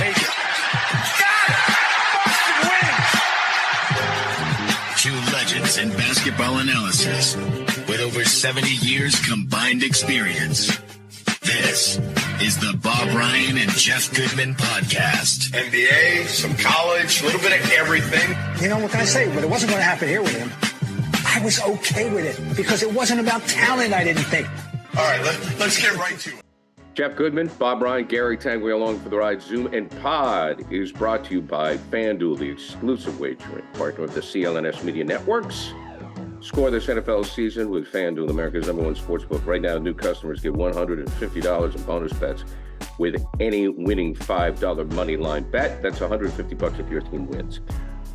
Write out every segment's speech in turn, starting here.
take it. Got it! Boston wins! Two legends in basketball analysis with over 70 years combined experience. This is the Bob Ryan and Jeff Goodman podcast. NBA, some college, a little bit of everything. You know, what can I say? But it wasn't going to happen here with him. I was okay with it because it wasn't about talent, I didn't think. All right, let's get right to it. Jeff Goodman, Bob Ryan, Gary Tanguay along for the ride. Zoom and Pod is brought to you by FanDuel, the exclusive wagering partner of the CLNS Media Networks. Score this NFL season with FanDuel, America's #1 sportsbook. Right now, new customers get $150 in bonus bets with any winning $5 money line bet. That's $150 if your team wins.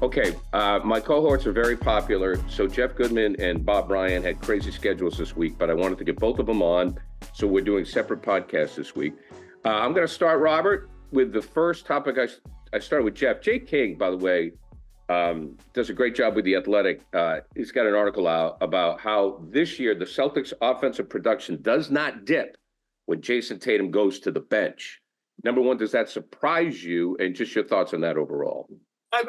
Okay, my cohorts are very popular. So Jeff Goodman and Bob Ryan had crazy schedules this week, but I wanted to get both of them on. So we're doing separate podcasts this week. I'm going to start, Robert, with the first topic. I started with Jeff. Jay King, by the way, does a great job with The Athletic. He's got an article out about how this year the Celtics offensive production does not dip when Jayson Tatum goes to the bench. Number one, does that surprise you? And just your thoughts on that overall?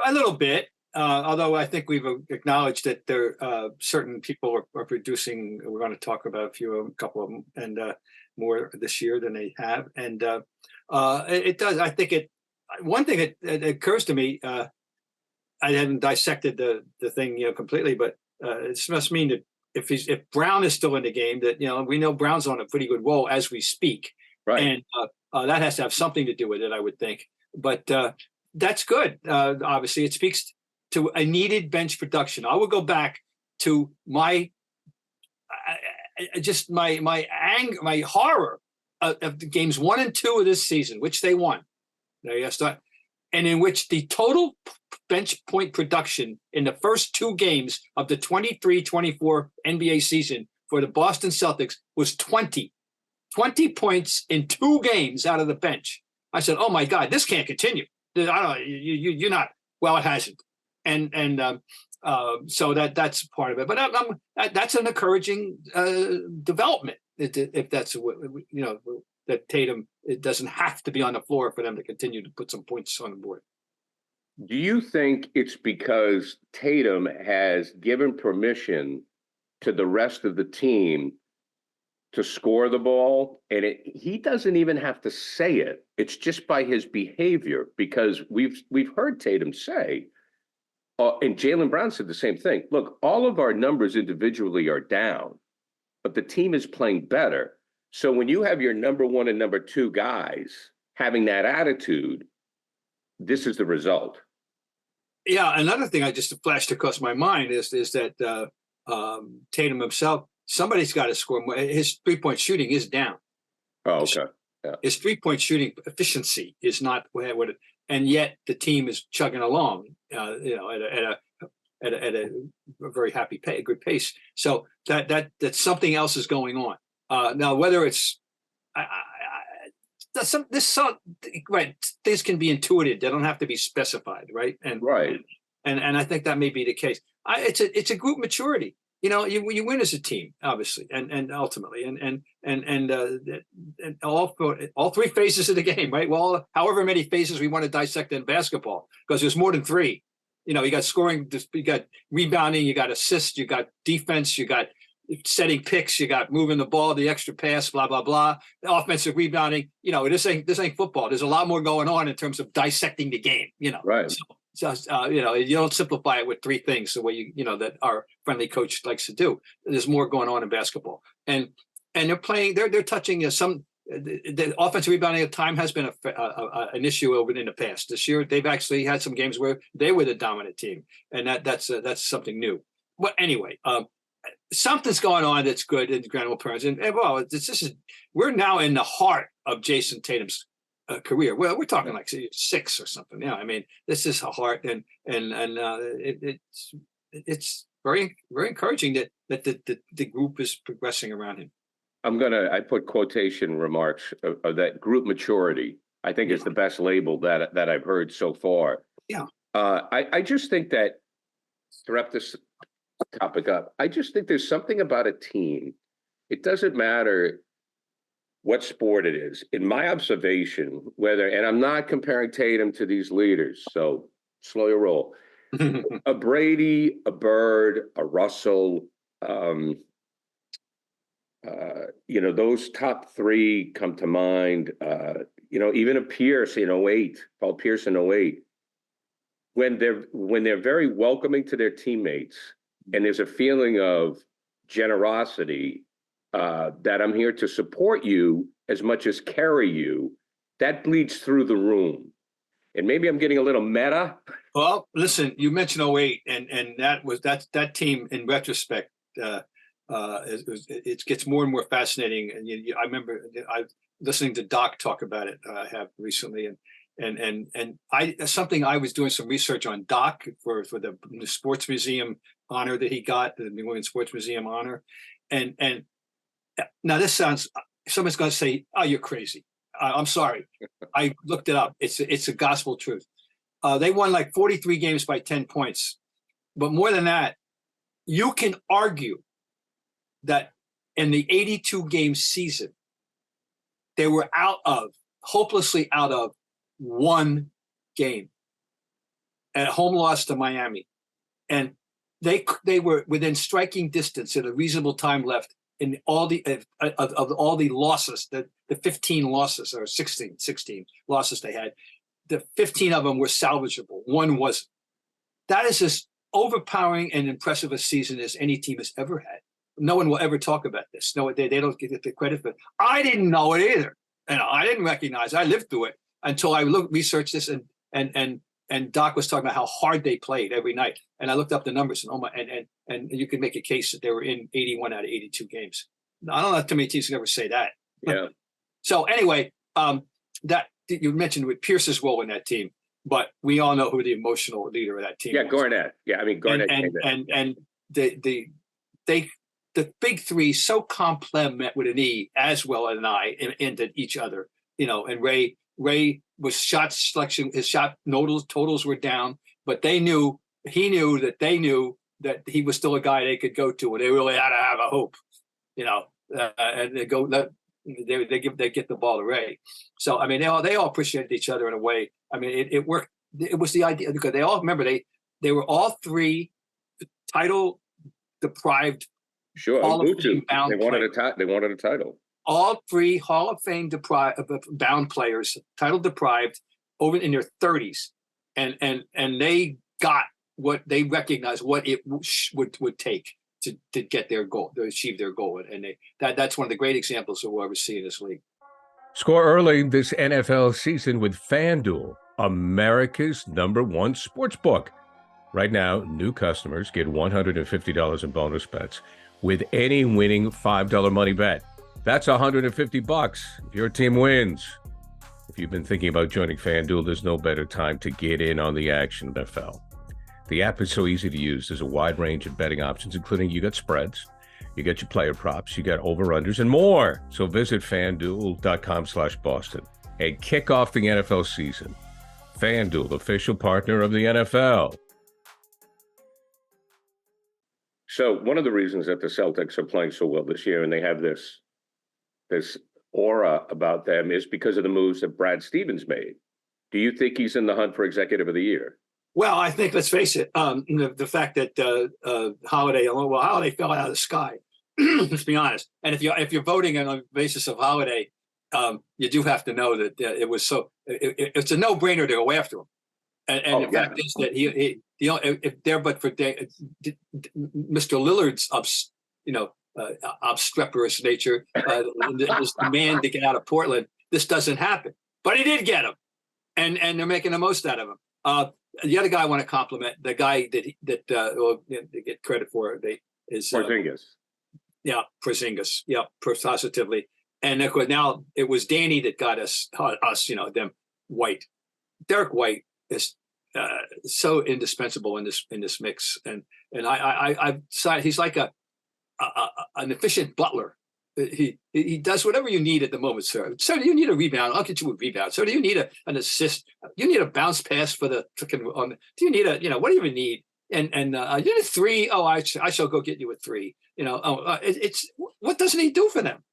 A little bit, although I think we've acknowledged that there certain people are producing. We're going to talk about a couple of them, and more this year than they have. And it does. I think it. One thing that occurs to me. I haven't dissected the thing completely, but it must mean that if Brown is still in the game, that we know Brown's on a pretty good roll as we speak, right? And that has to have something to do with it, I would think. But that's good. Obviously, it speaks to a needed bench production. I will go back to my anger, my horror of the games 1 and 2 of this season, which they won. There you start, and in which the total bench point production in the first 2 games of the 23-24 NBA season for the Boston Celtics was 20 points in 2 games out of the bench. I said, "Oh my God, this can't continue." I don't. You're not. Well, it hasn't, and so that's part of it. But that's an encouraging development. If that's that Tatum, it doesn't have to be on the floor for them to continue to put some points on the board. Do you think it's because Tatum has given permission to the rest of the team to score the ball, and he doesn't even have to say it? It's just by his behavior, because we've heard Tatum say, and Jaylen Brown said the same thing. Look, all of our numbers individually are down, but the team is playing better. So when you have your number 1 and number 2 guys having that attitude, this is the result. Yeah, another thing I just flashed across my mind is that Tatum himself, somebody's got to score more. His 3-point shooting is down. Oh, okay. Yeah. His 3-point shooting efficiency is not what it, and yet the team is chugging along, at a very good pace. So that something else is going on. Now, whether it's right, things can be intuited; they don't have to be specified, right? And I think that may be the case. It's a group maturity. You win as a team, obviously, and ultimately, and all 3 phases of the game, right? Well, however many phases we want to dissect in basketball, because there's more than 3. You got scoring, you got rebounding, you got assists, you got defense, you got setting picks, you got moving the ball, the extra pass, blah blah blah, offensive rebounding. This ain't football. There's a lot more going on in terms of dissecting the game. Right. So, you don't simplify it with 3 things the way that our friendly coach likes to do. There's more going on in basketball, and they're playing. They're touching the offensive rebounding at time has been an issue over in the past. This year, they've actually had some games where they were the dominant team, and that's something new. But anyway, something's going on that's good in general terms, and we're now in the heart of Jayson Tatum's career. Well, we're talking like 6 or something. I mean, this is a heart, and it's very, very encouraging that the group is progressing around him. I put quotation remarks of that group maturity. I think is the best label that I've heard so far. Yeah. I just think that, to wrap this topic up, I just think there's something about a team. It doesn't matter what sport it is. In my observation, and I'm not comparing Tatum to these leaders, so slow your roll. A Brady, a Bird, a Russell, those top three come to mind. Even a Pierce in 08, Paul Pierce in 08. When they're very welcoming to their teammates, and there's a feeling of generosity, that I'm here to support you as much as carry you, that bleeds through the room. And maybe I'm getting a little meta. Well, listen, you mentioned 08, and that team in retrospect, it gets more and more fascinating. And I remember listening to Doc talk about it. I have recently, and I was doing some research on Doc for the Sports Museum honor that he got, the New England Sports Museum honor, and now this sounds, someone's going to say, "Oh, you're crazy." I'm sorry. I looked it up. It's a gospel truth. They won like 43 games by 10 points. But more than that, you can argue that in the 82 game season, they were hopelessly out of one game, at home loss to Miami. And they were within striking distance at a reasonable time left in all the of all the losses, the 15 losses or 16 losses they had. The 15 of them were salvageable. One wasn't. That is as overpowering and impressive a season as any team has ever had. No one will ever talk about this. No, they don't get the credit for it. I didn't know it either. And I didn't recognize it. I lived through it until I researched this, and Doc was talking about how hard they played every night. And I looked up the numbers, and you can make a case that they were in 81 out of 82 games. I don't know too many teams can ever say that. Yeah. So anyway, that you mentioned with Pierce's role in that team, but we all know who the emotional leader of that team was. Garnett. Yeah, I mean Garnett. And the big three so complement with an E as well as an I into each other. And Ray was shot selection, his shot totals were down, but he knew that he was still a guy they could go to, and they really had to have a hope, and they get the ball to Ray. So I mean, they all appreciated each other in a way. I mean, it worked. It was the idea, because they all remember they were all three title deprived. Sure, they wanted a title. All three Hall of Fame bound players, title deprived, over in their 30s, and they got what they recognized what it would take to get their goal, to achieve their goal, and that's one of the great examples of what we'll ever see in this league. Score early this NFL season with FanDuel, America's #1 sports book. Right now, new customers get $150 in bonus bets with any winning $5 money bet. That's $150 if your team wins. If you've been thinking about joining FanDuel, there's no better time to get in on the action, NFL. The app is so easy to use. There's a wide range of betting options, including you got spreads, you got your player props, you got over-unders, and more. So visit FanDuel.com/Boston and kick off the NFL season. FanDuel, official partner of the NFL. So one of the reasons that the Celtics are playing so well this year, and they have this aura about them, is because of the moves that Brad Stevens made. Do you think he's in the hunt for Executive of the Year? Well, I think, let's face it, the fact that Holiday fell out of the sky. Let's be honest. And if you're voting on the basis of Holiday, you do have to know that it was it's a no-brainer to go after him. And the fact is that he if there but for Mr. Lillard's obstreperous nature, this demand to get out of Portland, this doesn't happen. But he did get him, and they're making the most out of him. The other guy I want to compliment, the guy that they get credit for, is Porzingis. Porzingis. Yeah, positively. And of course, now it was Danny that got us, them White. Derek White is so indispensable in this mix, and I've decided he's like an efficient butler. He does whatever you need at the moment, sir. So do you need a rebound? I'll get you a rebound. So do you need an assist? You need a bounce pass for the freaking. Do you need what do you even need? And you need a three. Oh, I shall go get you a three. It's what doesn't he do for them?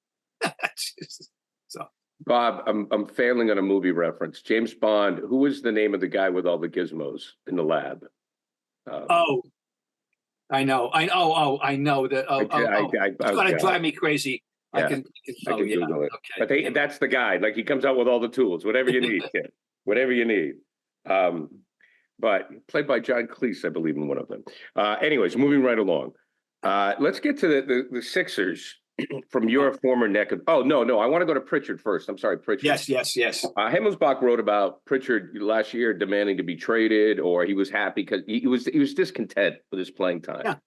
So, Bob, I'm failing on a movie reference. James Bond. Who was the name of the guy with all the gizmos in the lab? I know. I know that. It's going to drive me crazy. Yeah, I can Google it. Okay. But that's the guy. Like, he comes out with all the tools, whatever you need, kid, whatever you need. But played by John Cleese, I believe, in one of them. Anyways, moving right along. Let's get to the Sixers from your former neck of. Oh, no, I want to go to Pritchard first. I'm sorry, Pritchard. Yes. Himmelsbach wrote about Pritchard last year demanding to be traded, or he was happy because he was discontent with his playing time.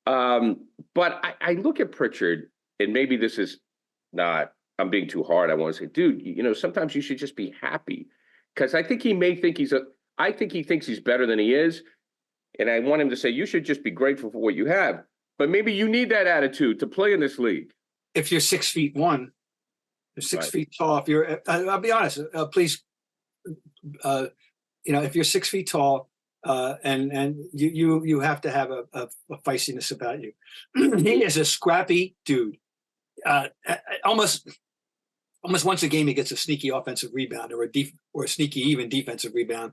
Yeah. But I look at Pritchard, and maybe this is not. I'm being too hard. I want to say, dude, sometimes you should just be happy, because I think he may think I think he thinks he's better than he is, and I want him to say you should just be grateful for what you have. But maybe you need that attitude to play in this league. If you're 6'1", you're 6 feet tall. If you're, I'll be honest. Please, if you're 6 feet tall, and you have to have a feistiness about you. He is a scrappy dude. Almost once a game he gets a sneaky offensive rebound or a sneaky even defensive rebound.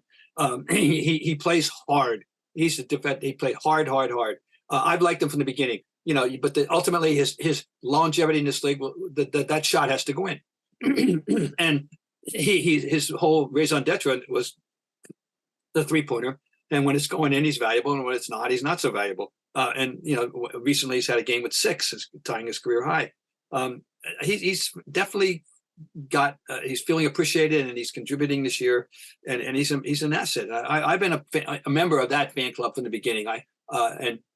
He plays hard. He played hard. I've liked him from the beginning, but ultimately his longevity in this league, that shot has to go in. And his whole raison d'etre was the 3-pointer. And when it's going in, he's valuable, and when it's not, he's not so valuable. And recently he's had a game with 6, tying his career high. He's definitely he's feeling appreciated, and he's contributing this year, and he's an asset. I've been a member of that fan club from the beginning.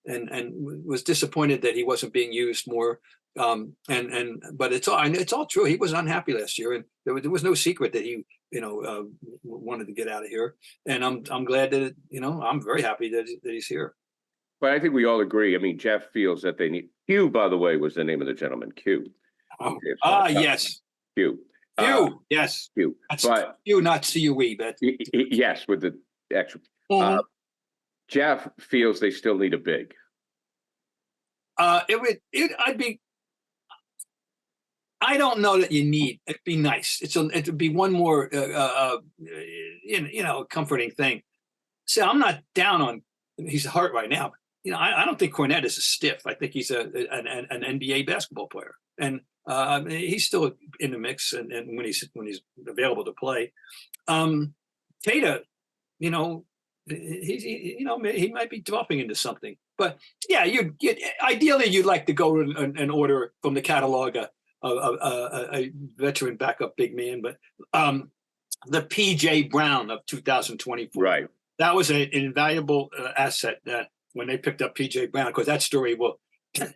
And was disappointed that he wasn't being used more. But it's all true. He was unhappy last year, and there was no secret that he wanted to get out of here. And I'm glad that I'm very happy that he's here. But I think we all agree. I mean, Jeff feels that they need Q. By the way, was the name of the gentleman. Q. Yes. Q. Yes. Q. That's Q, not CUE, but yes, with the extra. Jeff feels they still need a big. I don't know that you need. It'd be nice. It would be one more, comforting thing. So I'm not down on. He's hurt right now. I don't think Cornette is a stiff. I think he's an NBA basketball player, and he's still in the mix. And when he's available to play, Tatum, he might be developing into something. But yeah, ideally you'd like to go and order from the catalog a veteran backup big man, but the PJ Brown of 2024, right? That was an invaluable asset that when they picked up PJ Brown, because that story,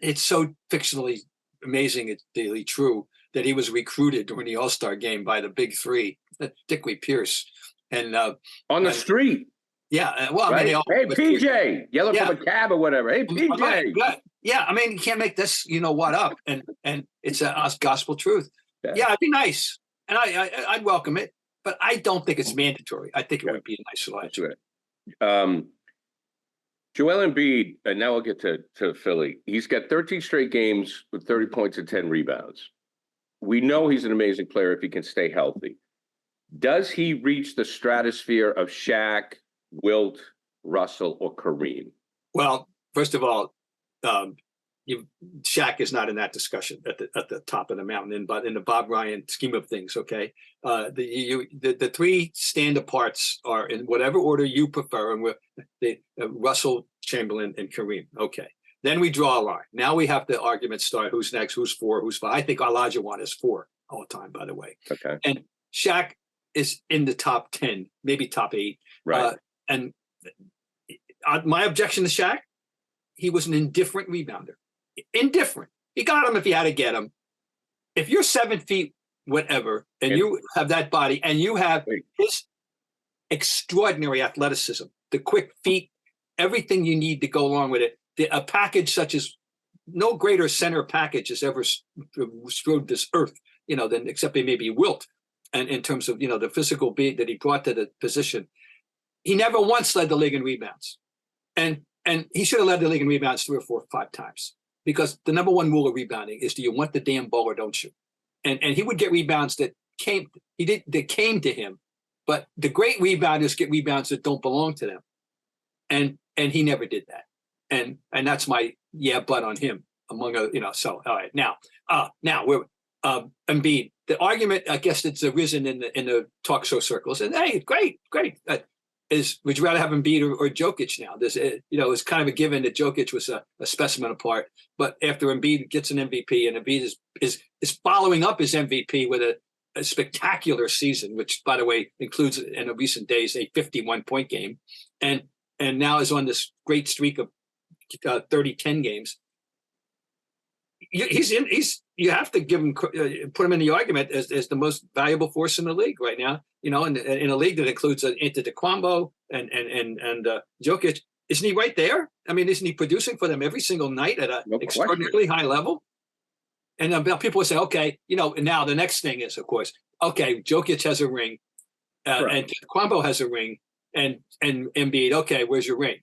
it's so fictionally amazing, it's daily true, that he was recruited during the All-Star game by the Big Three, Dickie Pierce, and on the street. Yeah, well, right? Hey, PJ, yelling from a cab or whatever. Hey, PJ. Right. Yeah, you can't make this, what up, and it's a gospel truth. Yeah, it'd be nice, and I'd welcome it, but I don't think it's mandatory. I think it would be a nice selection. That's right. Joel Embiid, and now we'll get to Philly. He's got 13 straight games with 30 points and 10 rebounds. We know he's an amazing player if he can stay healthy. Does he reach the stratosphere of Shaq, Wilt, Russell, or Kareem? Well, first of all, Shaq is not in that discussion at the top of the mountain, but in the Bob Ryan scheme of things, okay. The three stand aparts are in whatever order you prefer, and Russell, Chamberlain, and Kareem. Okay, then we draw a line. Now we have the argument start: who's next? Who's 4? Who's 5? I think Olajuwon is 4 all the time, by the way. Okay, and Shaq is in the top 10, maybe top 8. Right. And my objection to Shaq, he was an indifferent rebounder. Indifferent. He got him if he had to get him. If you're 7 feet, whatever, and you have that body, and you have his extraordinary athleticism, the quick feet, everything you need to go along with it, a package such as no greater center package has ever strode this earth, than except maybe Wilt, and in terms of the physical being that he brought to the position. He never once led the league in rebounds, and he should have led the league in rebounds 3 or 4 or 5 times, because the number one rule of rebounding is: do you want the damn ball or don't you? and he would get rebounds that came to him, but the great rebounders get rebounds that don't belong to them, and he never did that, and that's my but on him among other, So all right, now we're Embiid. The argument, I guess, that's arisen in the talk show circles, and hey, great. Would you rather have Embiid or Jokic now? There's, it's kind of a given that Jokic was a specimen apart, but after Embiid gets an MVP, and Embiid is following up his MVP with a spectacular season, which, by the way, includes in the recent days a 51-point game, and now is on this great streak of 30-10 games. You have to give him, put him in the argument as the most valuable force in the league right now. In a league that includes Antetokounmpo and Jokic. Isn't he right there? I mean, isn't he producing for them every single night at an extraordinarily high level? And people will say, okay, now the next thing is, of course, okay, Jokic has a ring, and Antetokounmpo has a ring, and Embiid. Okay, where's your ring?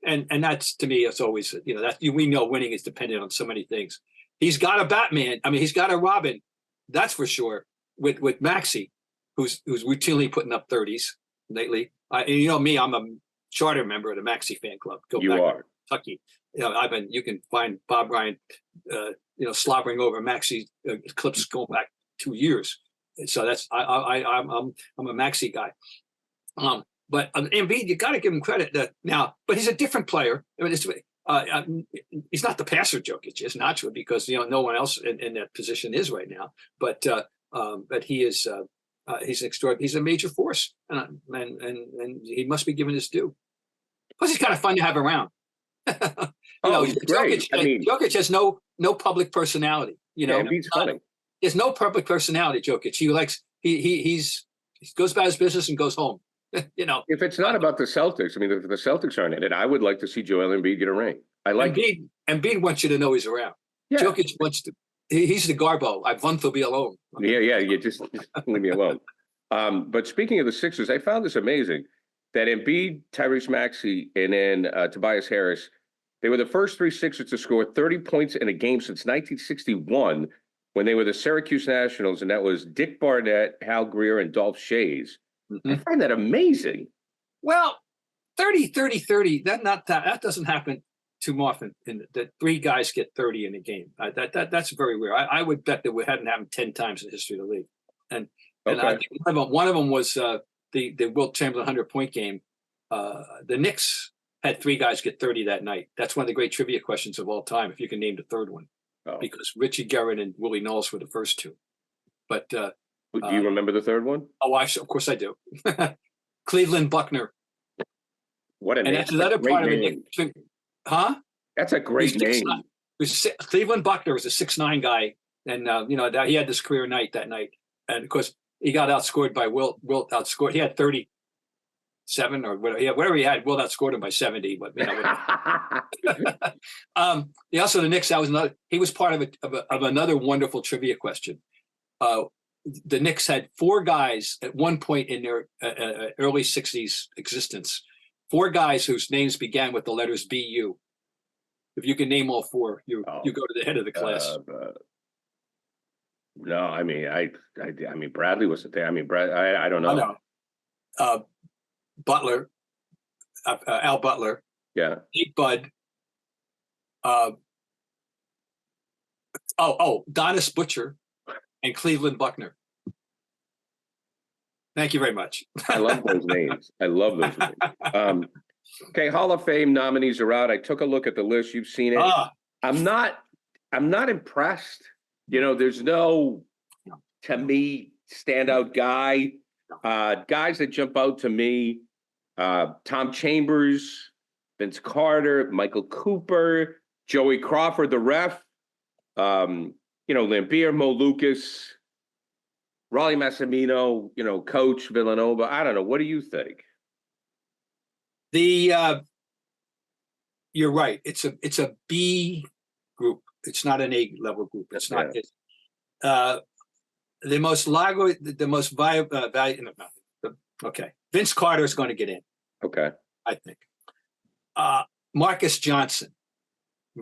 And that's, to me, it's always that we know winning is dependent on so many things. He's got a Batman. I mean, he's got a Robin, that's for sure. With Maxey, who's routinely putting up 30s lately. And me, I'm a charter member of the Maxey fan club. You are Kentucky. You can find Bob Ryan, slobbering over Maxey clips going back 2 years. And so that's I'm a Maxey guy. But Embiid, you got to give him credit now. But he's a different player. I mean, he's not the passer Jokic is, naturally, because no one else in that position is right now. But he is he's a major force, and he must be given his due. Plus, he's kind of fun to have around. Jokic has no public personality. Embiid's funny. There's no public personality. Jokic. He goes about his business and goes home. If it's not about the Celtics, I mean, if the Celtics aren't in it, I would like to see Joel Embiid get a ring. I like Embiid. Embiid wants you to know he's around. Yeah. Jokic wants to. He's the Garbo. I want to be alone. Yeah. You just leave me alone. But speaking of the Sixers, I found this amazing that Embiid, Tyrese Maxey, and then Tobias Harris, they were the first three Sixers to score 30 points in a game since 1961, when they were the Syracuse Nationals, and that was Dick Barnett, Hal Greer, and Dolph Schayes. Mm-hmm. I find that amazing. Well, 30, that doesn't happen too often. That three guys get 30 in a game. That's very rare. I would bet that it hadn't happened 10 times in the history of the league. And I think one of them was the Wilt Chamberlain 100-point game. The Knicks had three guys get 30 that night. That's one of the great trivia questions of all time, if you can name the third one, because Richie Guerin and Willie Knowles were the first two. But do you remember the third one? Oh, of course I do. Cleveland Buckner. What a name. And that's another part of it. Huh? That's a great name. Cleveland Buckner was a 6'9" guy. And, he had this career night that night. And, of course, he got outscored by Wilt. Wilt outscored. He had 37 or whatever he had. Wilt outscored him by 70. But, also the Knicks, he was part of another wonderful trivia question. The Knicks had four guys at one point in their early 60s existence, four guys whose names began with the letters BU. If you can name all four, you go to the head of the class. No, I mean, Bradley wasn't there. I mean, I don't know. Butler, Al Butler. Yeah. Pete Bud. Donis Butcher. And Cleveland Buckner. Thank you very much. I love those names. Okay, Hall of Fame nominees are out. I took a look at the list. You've seen it. I'm not impressed. There's no, to me, standout guy. Guys that jump out to me: Tom Chambers, Vince Carter, Michael Cooper, Joey Crawford, the ref. Lampier, Mo Lucas, Raleigh Massimino, coach Villanova. I don't know. What do you think? You're right. It's a B group. It's not an A level group. It's not. Yeah. The most viable. Okay. Vince Carter is going to get in. Okay. I think. Marcus Johnson.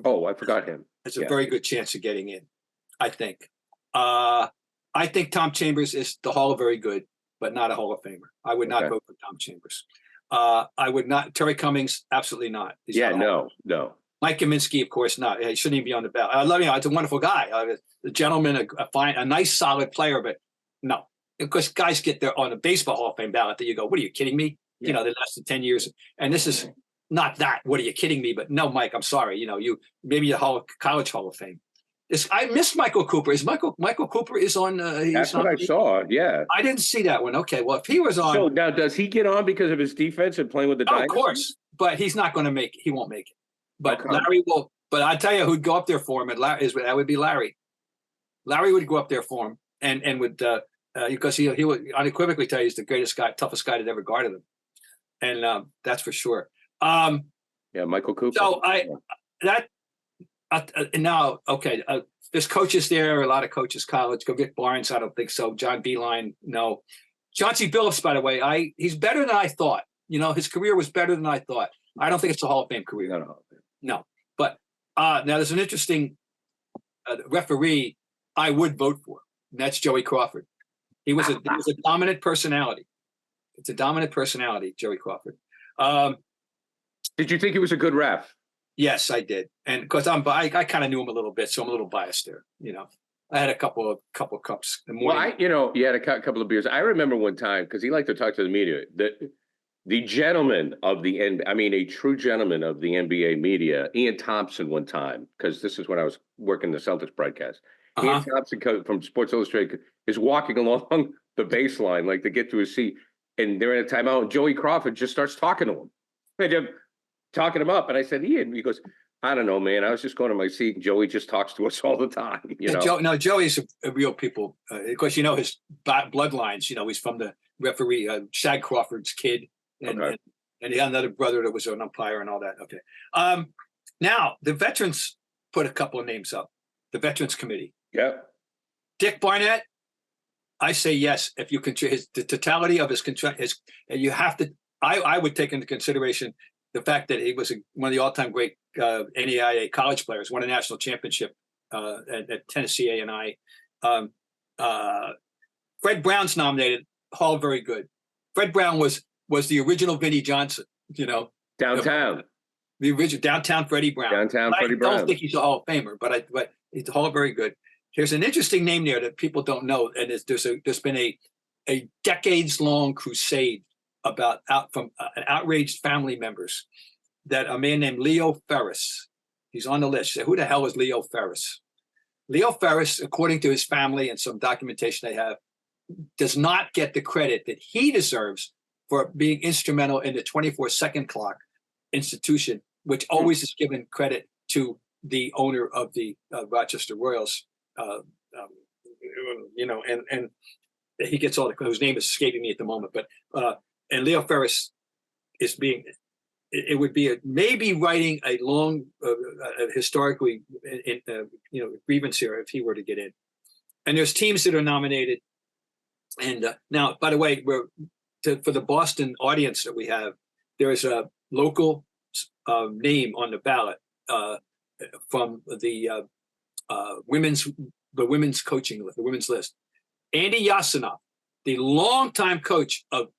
Oh, I forgot him. There's a very good chance of getting in, I think. I think Tom Chambers is the Hall of Very Good, but not a Hall of Famer. I would not Okay. vote for Tom Chambers. I would not. Terry Cummings, absolutely not. He's not a Hall of Famer. No. Mike Kaminsky, of course not. He shouldn't even be on the ballot. I love him. He's a wonderful guy. A gentleman, a nice, solid player, but no. Of course, guys get there on a baseball Hall of Fame ballot that you go, what are you kidding me? Yeah. You know, they lasted 10 years. And this is not that. What are you kidding me? But no, Mike, I'm sorry. You know, maybe a College Hall of Fame. I missed Michael Cooper. Michael Cooper is on? That's what I saw. Yeah. I didn't see that one. Okay, well, if he was on, So now, does he get on because of his defense and playing with the Dynasty? of course, but he's not going to make it. He won't make it. But Okay. Larry will. But I tell you, who'd go up there for him? That would be Larry. Larry would go up there for him, and would because he would unequivocally tell you he's the greatest guy, toughest guy that ever guarded him, and that's for sure. Yeah, Michael Cooper. So now, okay, there's coaches there, a lot of coaches, college. Go get Barnes, I don't think so. John Beeline, no. Chauncey Billups, by the way, he's better than I thought. You know, his career was better than I thought. I don't think it's a Hall of Fame career. No. But now there's an interesting referee I would vote for, and that's Joey Crawford. He was a dominant personality. It's a dominant personality, Joey Crawford. Did you think he was a good ref? Yes, I did, and because I kind of knew him a little bit, so I'm a little biased there. You know, I had a couple of cups. Well, you had a couple of beers. I remember one time because he liked to talk to the media. The gentleman of the a true gentleman of the NBA media, Ian Thompson, one time, because this is when I was working the Celtics broadcast. Ian Thompson from Sports Illustrated is walking along the baseline like to get to his seat, and they're in a timeout. And Joey Crawford just starts talking to him. And talking him up, and I said, Ian, he goes, I don't know, man. I was just going to my seat, and Joey just talks to us all the time. You know, Joey's a real people. Of course, you know his bloodlines. You know, he's from the referee, Shag Crawford's kid, and he had another brother that was an umpire and all that. Okay. Now the veterans put a couple of names up. The Veterans Committee. Yeah. Dick Barnett. I say yes. If you can, the totality of his contract, you have to. I would take into consideration the fact that he was one of the all-time great NAIA college players, won a national championship at Tennessee A&I. Fred Brown's nominated, Hall Very Good. Fred Brown was the original Vinnie Johnson, you know. Downtown. The original Downtown Freddie Brown. Freddie Brown. I don't think he's a Hall of Famer, but he's Hall Very Good. Here's an interesting name there that people don't know, and there's been a decades-long crusade about outraged family members that a man named Leo Ferris, he's on the list. Who the hell is Leo Ferris? Leo Ferris, according to his family and some documentation they have, does not get the credit that he deserves for being instrumental in the 24-second clock institution, which always is given credit to the owner of the Rochester Royals. You know, and he gets all whose name is escaping me at the moment, but and Leo Ferris is being, it would be maybe writing a long, historically, grievance here if he were to get in. And there's teams that are nominated. And now, by the way, for the Boston audience that we have, there is a local name on the ballot from the women's coaching list, the women's list. Andy Yasinoff, the longtime coach of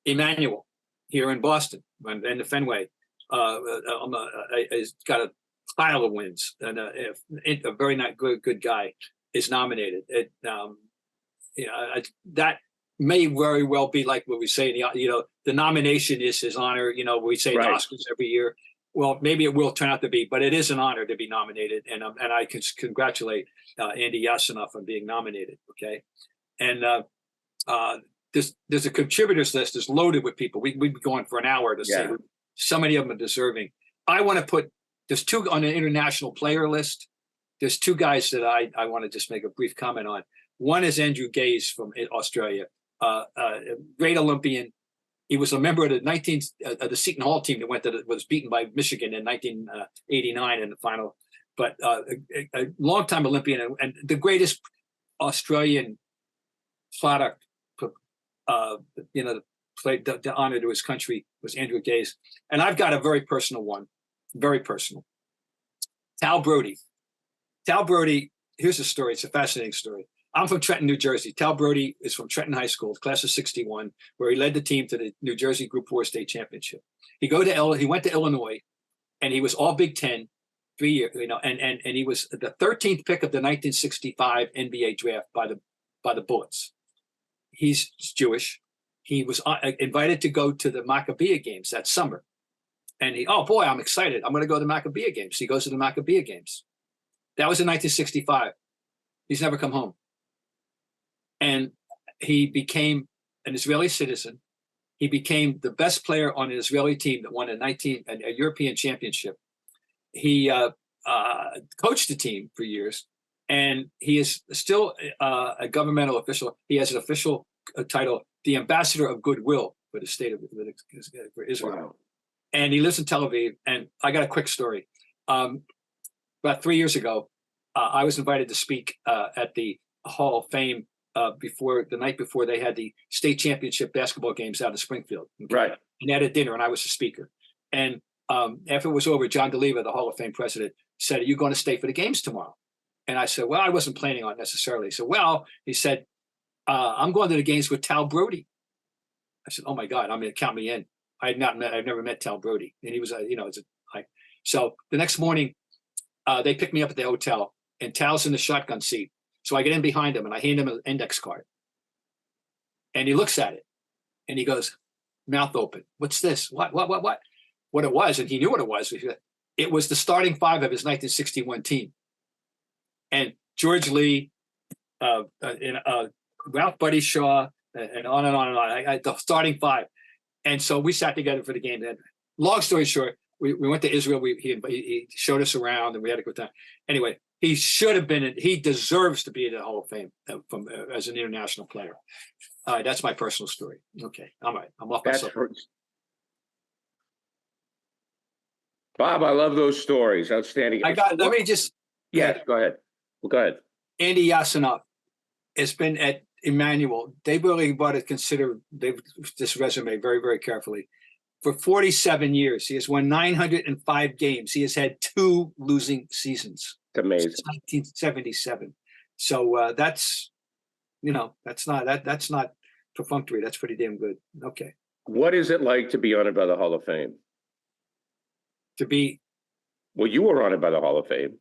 Emmanuel here in Boston and the Fenway, has got a pile of wins, and a very not good guy is nominated. That may very well be like what we say the nomination is his honor. You know, we say the Oscars every year. Well, maybe it will turn out to be, but it is an honor to be nominated, and I can congratulate Andy Yasinoff on being nominated. Okay, and there's a contributors list that's loaded with people. We'd be going for an hour to say so many of them are deserving. I want to put there's two on an international player list. There's two guys that I want to just make a brief comment on. One is Andrew Gaze from Australia, great Olympian. He was a member of the Seton Hall team that was beaten by Michigan in 1989 in the final. But a longtime Olympian and the greatest Australian product, the honor to his country was Andrew Gaze. And I've got a very personal one, very personal. Tal Brody. Tal Brody, here's a story. It's a fascinating story. I'm from Trenton, New Jersey. Tal Brody is from Trenton High School, class of '61, where he led the team to the New Jersey Group 4 state championship. He went to Illinois, and he was all Big Ten 3 years, and he was the 13th pick of the 1965 NBA draft by the Bullets. He's Jewish. He was invited to go to the Maccabiah games that summer. And oh boy, I'm excited. I'm going to go to the Maccabiah games. He goes to the Maccabiah games. That was in 1965. He's never come home. And he became an Israeli citizen. He became the best player on an Israeli team that won a European championship. He coached the team for years, and he is still a governmental official. He has an official title, the Ambassador of Goodwill for the state of for Israel. Wow. And he lives in Tel Aviv. And I got a quick story. About 3 years ago, I was invited to speak at the Hall of Fame the night before they had the state championship basketball games out in Springfield. Okay? Right. And they had a dinner, and I was the speaker. And after it was over, John DeLeva, the Hall of Fame president, said, "Are you going to stay for the games tomorrow?" And I said, "Well, I wasn't planning on it necessarily." He said, "Well," he said, "I'm going to the games with Tal Brody." I said, "Oh my God, I'm going to count me in." I've never met Tal Brody, and he was, so the next morning, they picked me up at the hotel, and Tal's in the shotgun seat. So I get in behind him, and I hand him an index card, and he looks at it, and he goes, mouth open. "What's this? What?" What it was, and he knew what it was. It was the starting five of his 1961 team, and George Lee, Ralph Buddy Shaw, and on and on and on. The starting five. And so we sat together for the game. And long story short, we went to Israel. He showed us around, and we had a good time. Anyway, he should have been. He deserves to be in the Hall of Fame as an international player. All right, that's my personal story. Okay, all right, I'm off myself. Bob, I love those stories. Outstanding. Let me just. Yes, go ahead. Well, go ahead. Andy Yasinov has been at Emmanuel. They really bought to consider this resume very, very carefully. For 47 years, he has won 905 games. He has had 2 losing seasons. It's amazing. Since 1977. So that's not perfunctory. That's pretty damn good. Okay. What is it like to be honored by the Hall of Fame? Well, you were honored by the Hall of Fame.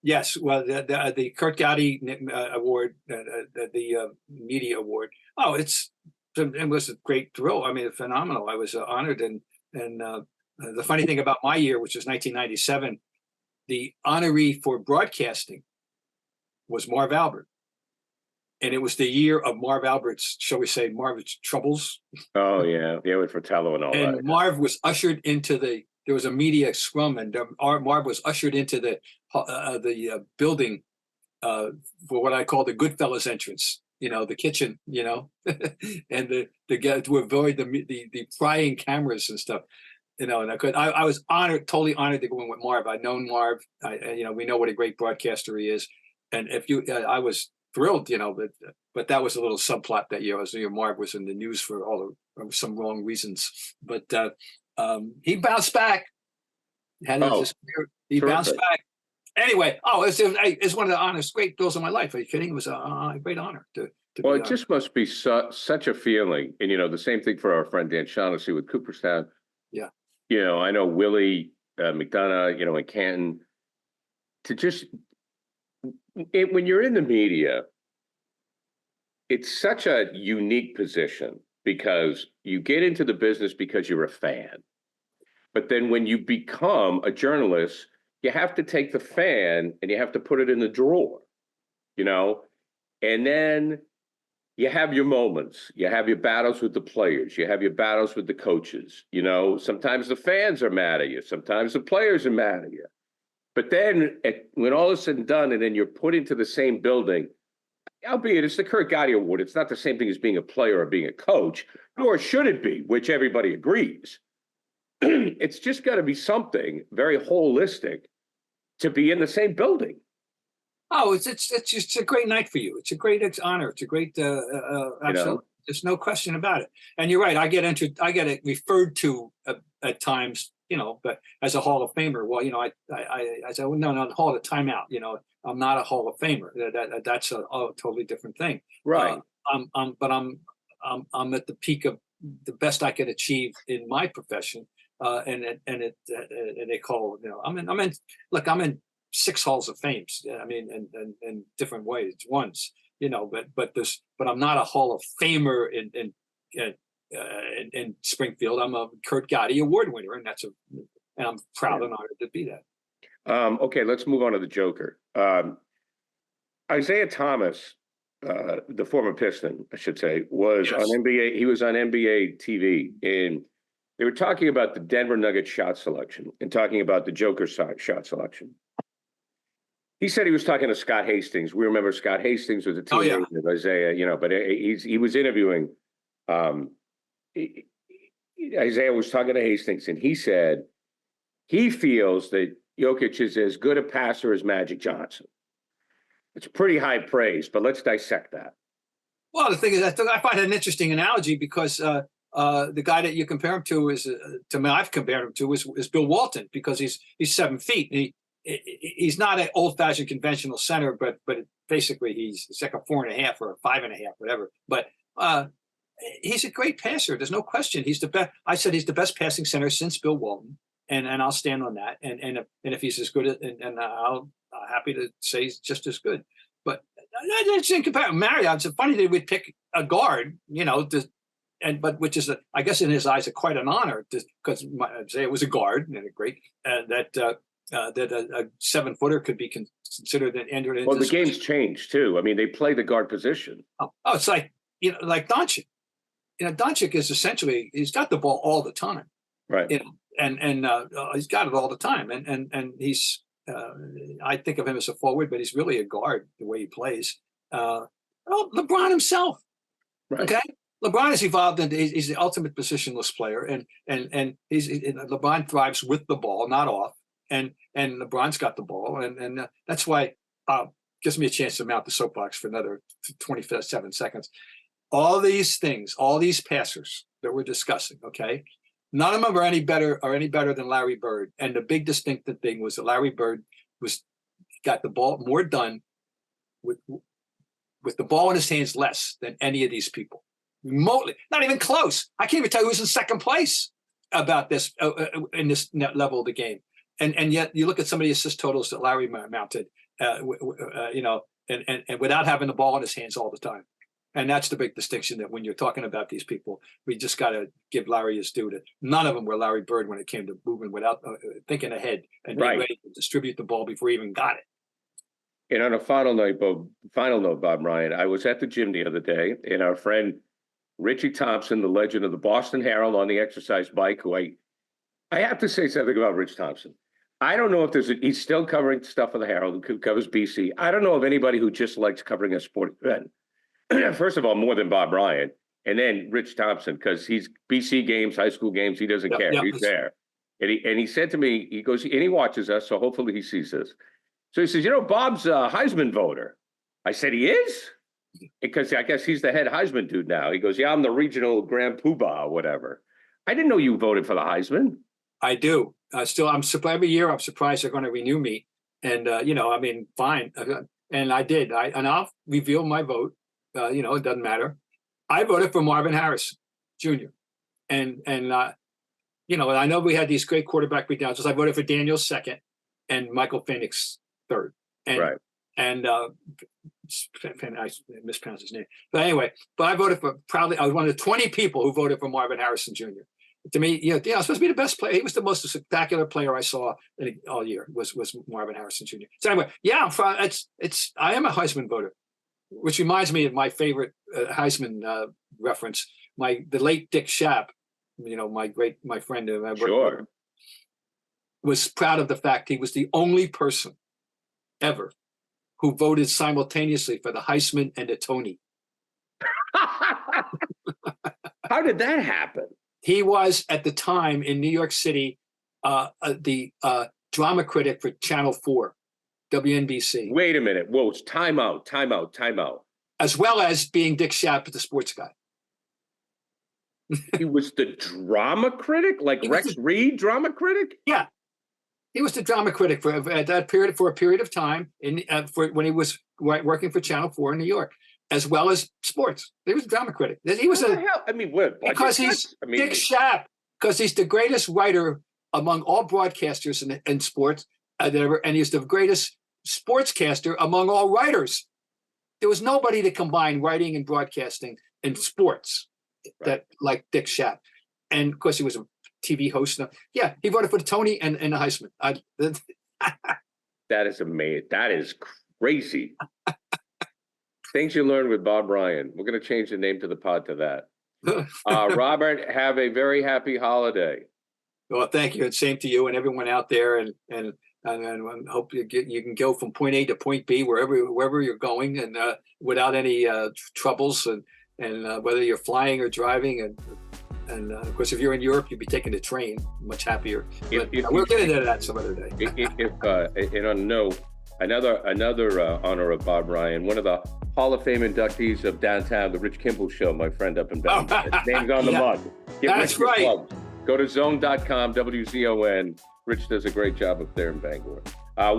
Yes, well, the Kurt Gowdy award, the media award. Oh, it was a great thrill. I mean, phenomenal. I was honored, and the funny thing about my year, which was 1997, the honoree for broadcasting was Marv Albert, and it was the year of Marv Albert's, shall we say, Marv's troubles. Oh yeah, with Fratello and all that. And Marv was ushered into there was a media scrum, and Marv was ushered into the building for what I call the Goodfellas entrance. The kitchen. And the guy to avoid the prying cameras and stuff. And I was totally honored to go in with Marv. I'd known Marv. We know what a great broadcaster he is, and I was thrilled. But that was a little subplot that year. Marv was in the news for some wrong reasons, but. He bounced back. He bounced back. Anyway, it's one of the honors, great thrills of my life. Are you kidding? It was a great honor to well, it just must be such a feeling. And, the same thing for our friend Dan Shaughnessy with Cooperstown. Yeah. I know Willie McDonough, in Canton. When you're in the media, it's such a unique position because you get into the business because you're a fan. But then when you become a journalist, you have to take the fan and you have to put it in the drawer, and then you have your moments. You have your battles with the players. You have your battles with the coaches. Sometimes the fans are mad at you. Sometimes the players are mad at you. But then when all is said and done, and then you're put into the same building, albeit it's the Kurt Gowdy Award. It's not the same thing as being a player or being a coach, nor should it be, which everybody agrees. It's just got to be something very holistic to be in the same building. Oh, it's just a great night for you. It's a great honor. It's a great absolutely. There's no question about it. And you're right. I get referred to at times but as a Hall of Famer, well, I said, well, no, Hall of Timeout. I'm not a Hall of Famer. That's a totally different thing. Right. But I'm at the peak of the best I could achieve in my profession. And they call, I'm in 6 halls of fame. I mean, in different ways, ones, but I'm not a Hall of Famer in Springfield. I'm a Kurt Gotti Award winner, and I'm proud and honored to be that. Okay, let's move on to the Joker. Isaiah Thomas, the former Piston, I should say, was on NBA. He was on NBA TV, and they were talking about the Denver Nuggets shot selection and talking about the Joker shot selection. He said he was talking to Scott Hastings. We remember Scott Hastings was a teammate of Isaiah, but he was interviewing. Isaiah was talking to Hastings, and he said he feels that Jokic is as good a passer as Magic Johnson. It's pretty high praise, but let's dissect that. Well, the thing is, I find it an interesting analogy because the guy that you compare him to I've compared him to is Bill Walton, because he's 7 feet. And he's not an old-fashioned conventional center, but basically he's like a 4.5 or a 5.5, whatever. But he's a great passer. There's no question. He's the best. I said he's the best passing center since Bill Walton, and I'll stand on that. And if he's as good, and I'll happy to say he's just as good. But it's in comparison. Marriott, it's funny that we'd pick a guard, but which is I guess in his eyes quite an honor, because Isaiah was a guard and a great that a 7-footer could be considered and entered into. Well, the game's changed too. I mean, they play the guard position. Oh, it's like like Doncic. Doncic is essentially, he's got the ball all the time, right? And he's got it all the time, and he's. I think of him as a forward, but he's really a guard the way he plays. LeBron himself, right. Okay. LeBron has evolved into he's the ultimate positionless player, and LeBron thrives with the ball, not off. And LeBron's got the ball, and that's why gives me a chance to mount the soapbox for another 27 seconds. All these things, all these passers that we're discussing, okay, none of them are any better than Larry Bird. And the big distinctive thing was that Larry Bird got the ball more done with the ball in his hands less than any of these people. Remotely, not even close. I can't even tell you who's in second place about this in this level of the game. And yet you look at some of the assist totals that Larry mounted, and without having the ball in his hands all the time. And that's the big distinction, that when you're talking about these people, we just got to give Larry his due. That none of them were Larry Bird when it came to moving without thinking ahead and being ready to distribute the ball before he even got it. And on a final note, Bob Ryan, I was at the gym the other day, and our friend Richie Thompson, the legend of the Boston Herald on the exercise bike, who I have to say something about Rich Thompson. I don't know if he's still covering stuff for the Herald, who covers BC. I don't know of anybody who just likes covering a sport event. First of all, more than Bob Ryan, and then Rich Thompson, because he's BC games, high school games, he doesn't care. He's there. And he said to me, he goes, and he watches us, so hopefully he sees this. So he says, Bob's a Heisman voter. I said, he is? Because I guess he's the head Heisman dude now. He goes, yeah, I'm the regional Grand Poobah or whatever. I didn't know you voted for the Heisman. I do. I'm surprised every year. I'm surprised they're going to renew me. And, fine. And I did. And I'll reveal my vote. It doesn't matter. I voted for Marvin Harrison Jr. And I know we had these great quarterback beatdowns. I voted for Daniel second and Michael Penix third. I mispronounced his name. But anyway, I voted I was one of the 20 people who voted for Marvin Harrison Jr. To me, I was supposed to be the best player. He was the most spectacular player I saw all year was Marvin Harrison Jr. So anyway, I am a Heisman voter. Which reminds me of my favorite Heisman reference. The late Dick Schaap, my friend who I worked with, was proud of the fact he was the only person ever who voted simultaneously for the Heisman and the Tony. How did that happen? He was at the time in New York City the drama critic for Channel 4. WNBC. Wait a minute. Whoa, it's time out. As well as being Dick Schaap, the sports guy. He was the drama critic, like Rex Reed, drama critic. Yeah, he was the drama critic for a period of time for when he was working for Channel 4 in New York, as well as sports. He was a drama critic. He was because he's Dick Schaap, because he's the greatest writer among all broadcasters in sports and he's the greatest sportscaster among all writers. There was nobody to combine writing and broadcasting and sports that like Dick Schaap. And of course, he was a TV host. Yeah, he voted for the Tony and the Heisman. That is amazing. That is crazy. Things you learn with Bob Ryan. We're going to change the name to the pod to that. Robert, have a very happy holiday. Well, thank you. And same to you and everyone out there. And hope you can go from point A to point B wherever you're going, and without any troubles, and whether you're flying or driving, and of course, if you're in Europe, you'll be taking the train. Much happier. But we'll get into that some other day. And on a note, another honor of Bob Ryan, one of the Hall of Fame inductees of Downtown, the Rich Kimball Show, my friend up in Bangor. His name's on the mug. That's right. Go to zone.com, WZON. Rich does a great job up there in Bangor.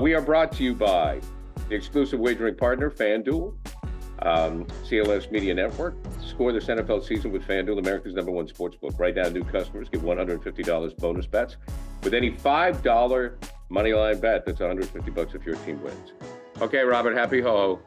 We are brought to you by the exclusive wagering partner, FanDuel, CLNS Media Network. Score this NFL season with FanDuel, America's #1 sportsbook. Right now, new customers get $150 bonus bets with any $5 moneyline bet. That's $150 if your team wins. Okay, Robert, happy ho-ho.